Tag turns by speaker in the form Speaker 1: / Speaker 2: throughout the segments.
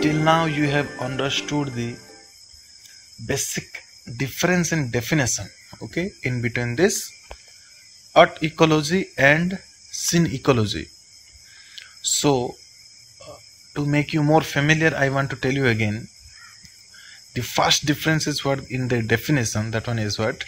Speaker 1: Till now you have understood the basic difference in definition, okay, in between this art ecology and scene ecology. So to make you more familiar, I want to tell you again. The first difference is what in the definition, that one is what?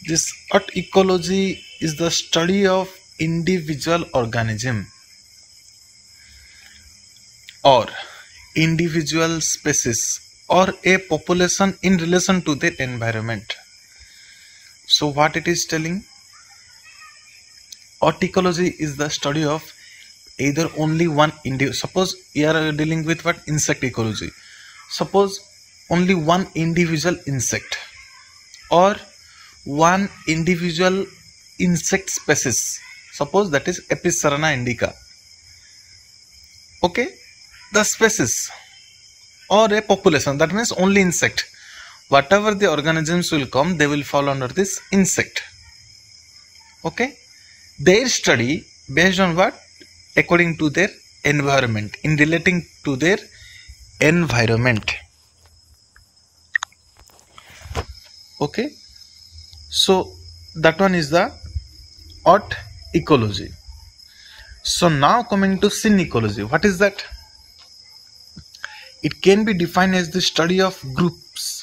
Speaker 1: This art ecology is the study of individual organism or individual species or a population in relation to their environment. So what it is telling? Art ecology is the study of either only one individual. Suppose we are dealing with what? Insect ecology. Suppose only one individual insect or one individual insect species. Suppose that is Apis cerana indica. Okay, the species or a population, that means only insect. Whatever the organisms will come, they will fall under this insect. Okay, their study based on what? According to their environment, in relating to their environment. Okay, so that one is the art ecology. So now coming to scene ecology, what is that? It can be defined as the study of groups,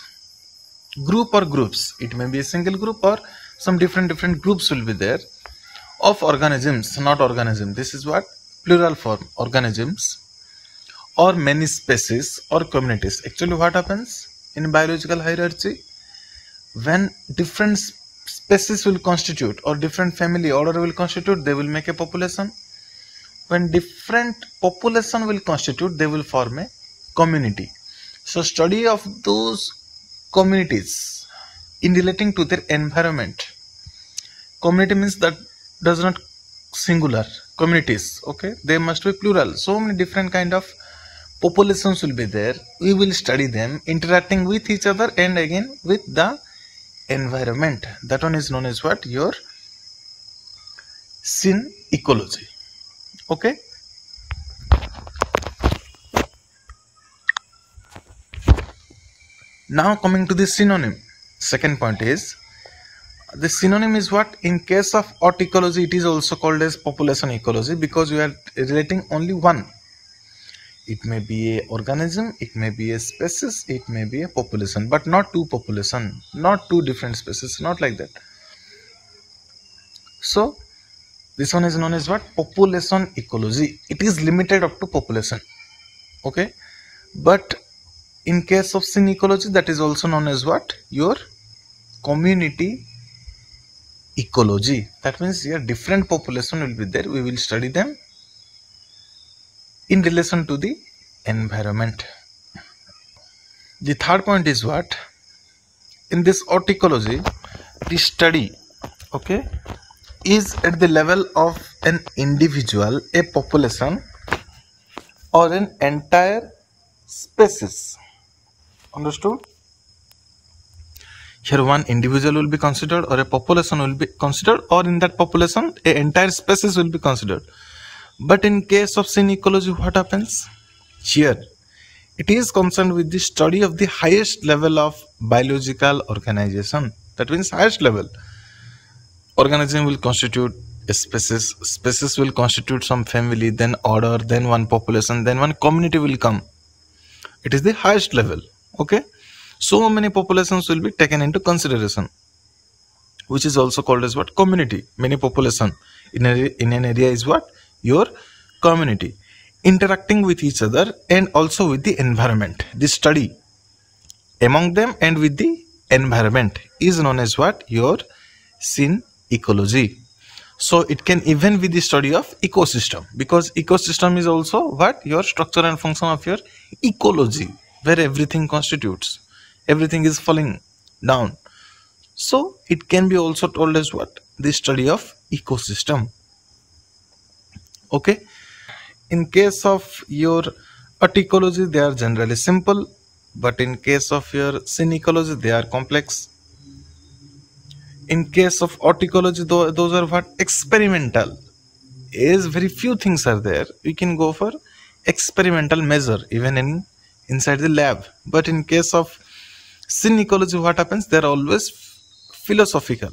Speaker 1: group or groups. It may be a single group or some different groups will be there of organisms, not organism. This is what? Plural form, organisms or many species or communities. Actually what happens in biological hierarchy? When different species will constitute or different family order will constitute, they will make a population. When different population will constitute, they will form a community. So study of those communities in relating to their environment. Community means that does not singular, communities, okay, they must be plural. So many different kind of populations will be there. We will study them interacting with each other and again with the environment. That one is known as what? Your scene ecology. Okay, now coming to the synonym. Second point is the synonym is what? In case of art ecology, it is also called as population ecology because we are relating only one. It may be a organism, it may be a species, it may be a population, but not two population, not two different species, not like that. So this one is known as what? Population ecology. It is limited up to population. Okay, but in case of scene ecology, that is also known as what? Your community ecology. That means here different population will be there. We will study them in relation to the environment. The third point is what? In this art ecology, the study, okay, is at the level of an individual, a population or an entire species. Understood? Here one individual will be considered or a population will be considered, or in that population an entire species will be considered. But in case of scene ecology, what happens? Here it is concerned with the study of the highest level of biological organization. That means highest level. Organism will constitute a species, species will constitute some family, then order, then one population, then one community will come. It is the highest level. Okay, so many populations will be taken into consideration, which is also called as what? Community. Many population in an area is what? Your community, interacting with each other and also with the environment. This study among them and with the environment is known as what? Your scene ecology. So it can even be the study of ecosystem, because ecosystem is also what? Your structure and function of your ecology, where everything constitutes, everything is falling down. So it can be also told as what? The study of ecosystem. Okay, in case of your art ecology, they are generally simple, but in case of your scene ecology, they are complex. In case of art ecology, those are what? Experimental. As very few things are there, we can go for experimental measure even in inside the lab. But in case of scene ecology, what happens? They are always philosophical.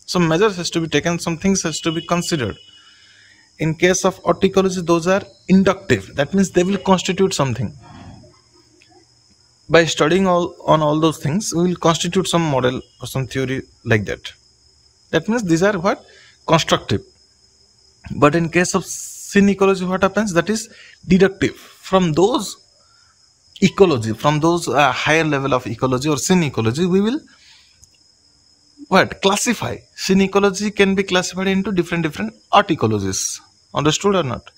Speaker 1: Some measures has to be taken, some things has to be considered. In case of art ecology, those are inductive. That means they will constitute something. By studying all those things, we will constitute some model or some theory like that. That means these are what? Constructive. But in case of scene ecology, what happens? That is deductive. From those ecology, from those higher level of ecology or scene ecology, we will what? Classify. Scene ecology can be classified into different art ecologies. Understood or not?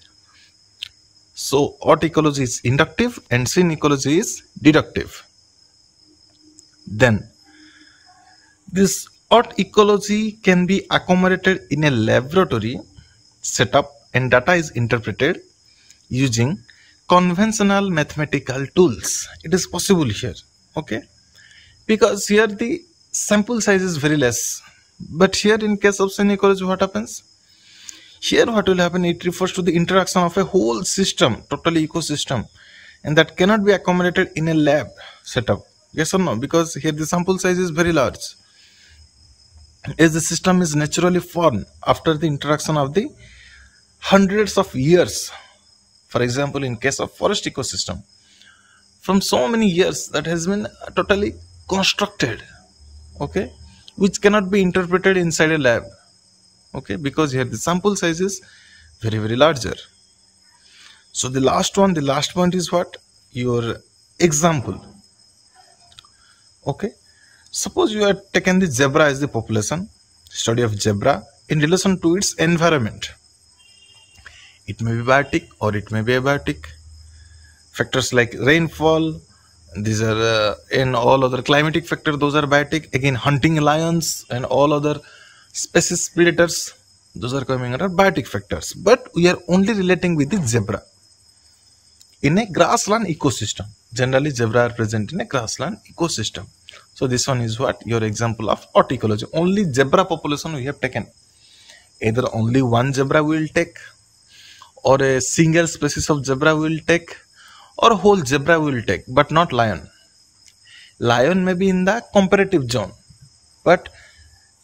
Speaker 1: So art ecology is inductive and scene ecology is deductive. Then this art ecology can be accommodated in a laboratory setup and data is interpreted using conventional mathematical tools. It is possible here, okay? Because here the sample size is very less. But here in case of scene ecology, what happens? Here what will happen? It refers to the interaction of a whole system, total ecosystem, and that cannot be accommodated in a lab setup. Yes or no? Because here the sample size is very large. As the system is naturally formed after the interaction of the hundreds of years. For example, in case of forest ecosystem, from so many years that has been totally constructed, okay, which cannot be interpreted inside a lab, okay, because here the sample size is very, very larger. So the last point is what? Your example. Okay, suppose you have taken the zebra as the population, study of zebra in relation to its environment. It may be biotic or it may be abiotic. Factors like rainfall, these are in all other climatic factors, those are biotic. Again, hunting lions and all other species predators, those are coming under biotic factors. But we are only relating with the zebra in a grassland ecosystem. Generally, zebra are present in a grassland ecosystem. So this one is what? Your example of art ecology. Only zebra population we have taken. Either only one zebra we will take, or a single species of zebra we will take, or whole zebra we will take, but not lion. Lion may be in the comparative zone, but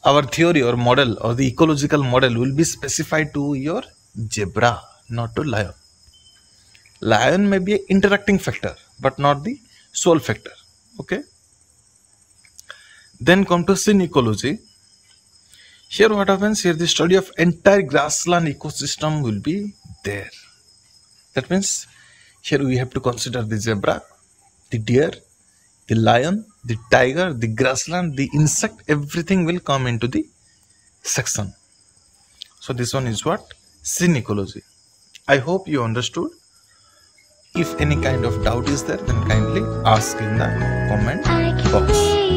Speaker 1: our theory or model or the ecological model will be specified to your zebra, not to lion. Lion may be an interacting factor, but not the sole factor. Okay. Then come to scene ecology. Here what happens? Here the study of entire grassland ecosystem will be there. That means here we have to consider the zebra, the deer, the lion, the tiger, the grassland, the insect, everything will come into the section. So this one is what? Scene ecology. I hope you understood. If any kind of doubt is there, then kindly ask in the comment box.